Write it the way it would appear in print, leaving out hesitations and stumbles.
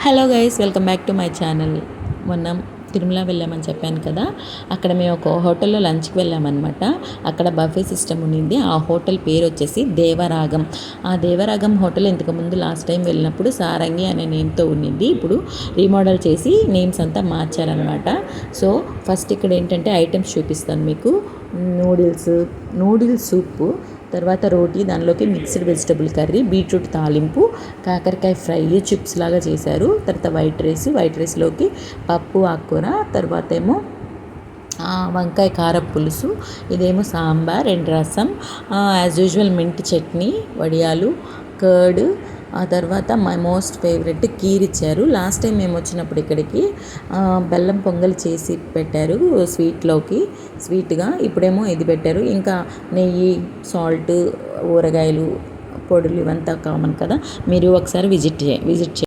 Hello guys, welcome back to my channel. మొన్న తిరుమల వెళ్ళామని చెప్పాను కదా. అక్కడ మేము ఒక హోటల్లో లంచ్కి వెళ్ళామన్నమాట. అక్కడ బఫే సిస్టమ్ ఉండింది. ఆ హోటల్ పేరు వచ్చేసి దేవరాగం. ఆ దేవరాగం హోటల్ ఇంతకుముందు లాస్ట్ టైం వెళ్ళినప్పుడు సారంగి అనే నేమ్తో ఉండింది. ఇప్పుడు రీమోడల్ చేసి నేమ్స్ అంతా మార్చారనమాట. సో ఫస్ట్ ఇక్కడ ఏంటంటే ఐటమ్స్ చూపిస్తాను మీకు. నూడిల్స్ సూపు, తర్వాత రోటీ, దానిలోకి మిక్స్డ్ వెజిటబుల్ కర్రీ, బీట్రూట్ తాలింపు, కాకరకాయ ఫ్రై చిప్స్ లాగా చేశారు. తర్వాత వైట్ రైస్లోకి పప్పు ఆకుకూర, తర్వాత ఏమో వంకాయ కార పులుసు, ఇదేమో సాంబార్ అండ్ రసం, యాజ్ యూజువల్ మింట్ చట్నీ, వడియాలు, కర్డ్, ఆ తర్వాత మై మోస్ట్ ఫేవరెట్ కీర్ ఇచ్చారు. లాస్ట్ టైం మేము వచ్చినప్పుడు ఇక్కడికి బెల్లం పొంగల్ చేసి పెట్టారు స్వీట్గా. ఇప్పుడేమో ఇది పెట్టారు. ఇంకా నెయ్యి, సాల్ట్, ఊరగాయలు, పొడులు ఇవంతా కామన్ కదా. మీరు ఒకసారి విజిట్ చేయండి.